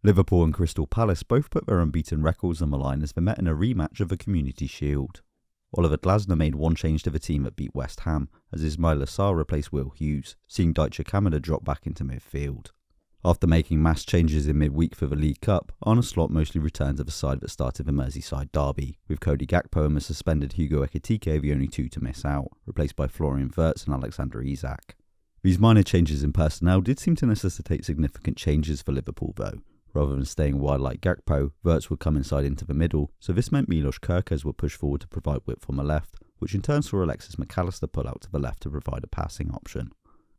Liverpool and Crystal Palace both put their unbeaten records on the line as they met in a rematch of the Community Shield. Oliver Glasner made one change to the team that beat West Ham, as Ismail Assar replaced Will Hughes, seeing Daichi Kamada drop back into midfield. After making mass changes in midweek for the League Cup, Arne Slot mostly returned to the side that started the Merseyside derby, with Cody Gakpo and the suspended Hugo Ekitike the only two to miss out, replaced by Florian Wirtz and Alexander Isak. These minor changes in personnel did seem to necessitate significant changes for Liverpool though. Rather than staying wide like Gakpo, Wirtz would come inside into the middle, so this meant Milos Kerkez would push forward to provide width on the left, which in turn saw Alexis McAllister pull out to the left to provide a passing option.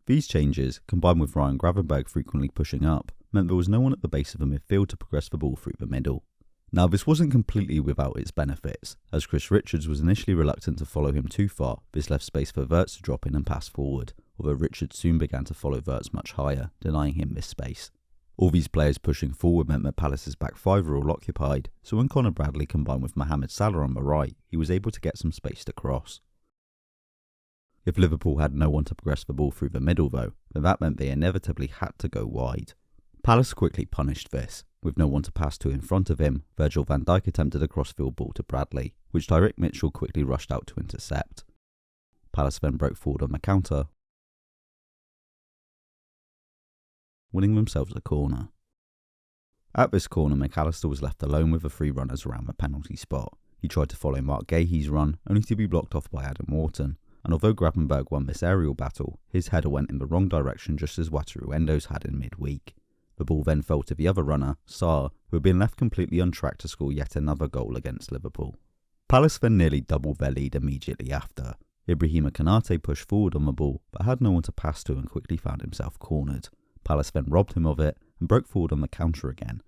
These changes, combined with Ryan Gravenberg frequently pushing up, meant there was no one at the base of the midfield to progress the ball through the middle. Now this wasn't completely without its benefits, as Chris Richards was initially reluctant to follow him too far. This left space for Wirtz to drop in and pass forward, although Richards soon began to follow Wirtz much higher, denying him this space. All these players pushing forward meant that Palace's back five were all occupied, so when Conor Bradley combined with Mohamed Salah on the right, he was able to get some space to cross. If Liverpool had no one to progress the ball through the middle though, then that meant they inevitably had to go wide. Palace quickly punished this. With no one to pass to in front of him, Virgil van Dijk attempted a crossfield ball to Bradley, which Tyrick Mitchell quickly rushed out to intercept. Palace then broke forward on the counter, winning themselves a corner. At this corner, McAllister was left alone with the three runners around the penalty spot. He tried to follow Mark Gahey's run, only to be blocked off by Adam Wharton, and although Gravenberg won this aerial battle, his header went in the wrong direction just as Wataru Endo's had in midweek. The ball then fell to the other runner, Sarr, who had been left completely on track to score yet another goal against Liverpool. Palace then nearly doubled their lead immediately after. Ibrahima Konate pushed forward on the ball, but had no one to pass to and quickly found himself cornered. Palace then robbed him of it and broke forward on the counter again.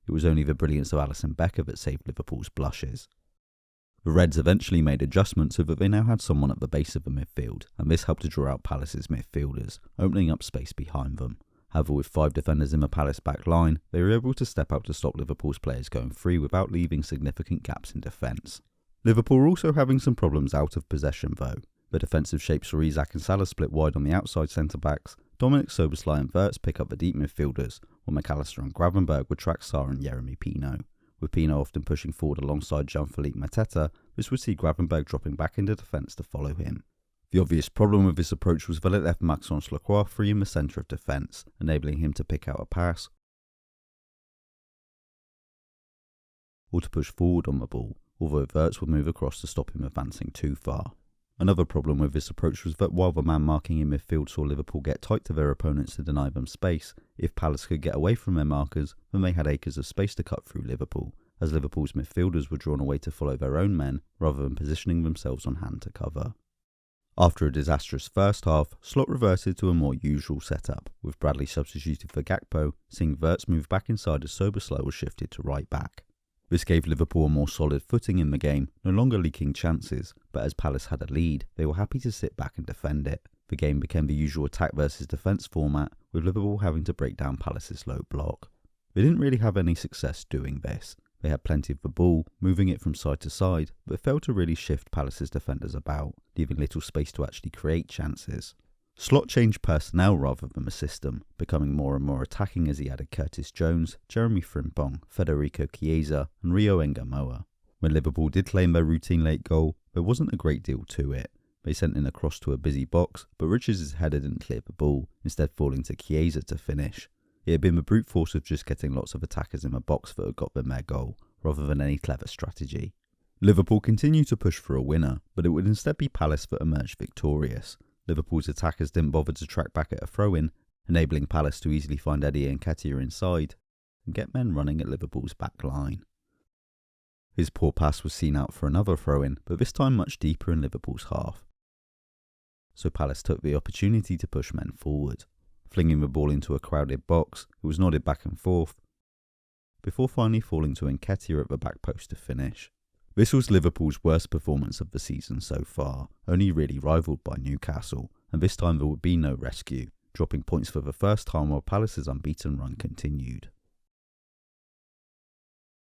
It was only the brilliance of Alisson Becker that saved Liverpool's blushes. The Reds eventually made adjustments so that they now had someone at the base of the midfield, and this helped to draw out Palace's midfielders, opening up space behind them. However, with 5 defenders in the Palace back line, they were able to step up to stop Liverpool's players going free without leaving significant gaps in defence. Liverpool were also having some problems out of possession though. The defensive shapes saw Isak and Salah split wide on the outside centre-backs, Dominic Szoboszlai and Wirtz pick up the deep midfielders, while McAllister and Gravenberg would track Sarr and Yeremy Pino. With Pino often pushing forward alongside Jean-Philippe Mateta, this would see Gravenberg dropping back into defence to follow him. The obvious problem with this approach was that it left Maxence Lacroix free in the centre of defence, enabling him to pick out a pass or to push forward on the ball, although Wirtz would move across to stop him advancing too far. Another problem with this approach was that while the man marking in midfield saw Liverpool get tight to their opponents to deny them space, if Palace could get away from their markers, then they had acres of space to cut through Liverpool, as Liverpool's midfielders were drawn away to follow their own men rather than positioning themselves on hand to cover. After a disastrous first half, Slot reverted to a more usual setup, with Bradley substituted for Gakpo, seeing Wirtz move back inside as Szoboszlai was shifted to right back. This gave Liverpool a more solid footing in the game, no longer leaking chances, but as Palace had a lead, they were happy to sit back and defend it. The game became the usual attack versus defence format, with Liverpool having to break down Palace's low block. They didn't really have any success doing this. They had plenty of the ball, moving it from side to side, but failed to really shift Palace's defenders about, leaving little space to actually create chances. Slot changed personnel rather than the system, becoming more and more attacking as he added Curtis Jones, Jeremy Frimpong, Federico Chiesa and Rio Ngamoa. When Liverpool did claim their routine late goal, there wasn't a great deal to it. They sent in a cross to a busy box, but Richards' header didn't clear the ball, instead falling to Chiesa to finish. It had been the brute force of just getting lots of attackers in the box that had got them their goal, rather than any clever strategy. Liverpool continued to push for a winner, but it would instead be Palace that emerged victorious. Liverpool's attackers didn't bother to track back at a throw-in, enabling Palace to easily find Eddie Nketiah inside and get men running at Liverpool's back line. His poor pass was seen out for another throw-in, but this time much deeper in Liverpool's half. So Palace took the opportunity to push men forward, flinging the ball into a crowded box. It was nodded back and forth, before finally falling to Nketiah at the back post to finish. This was Liverpool's worst performance of the season so far, only really rivalled by Newcastle, and this time there would be no rescue, dropping points for the first time while Palace's unbeaten run continued.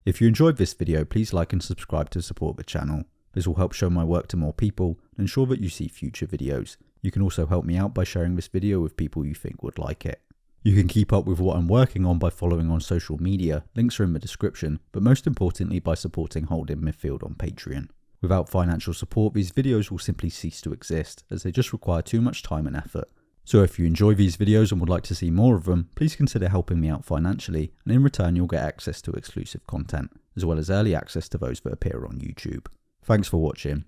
If you enjoyed this video, please like and subscribe to support the channel. This will help show my work to more people and ensure that you see future videos. You can also help me out by sharing this video with people you think would like it. You can keep up with what I'm working on by following on social media, links are in the description, but most importantly by supporting Holding Midfield on Patreon. Without financial support, these videos will simply cease to exist, as they just require too much time and effort. So if you enjoy these videos and would like to see more of them, please consider helping me out financially, and in return you'll get access to exclusive content, as well as early access to those that appear on YouTube. Thanks for watching.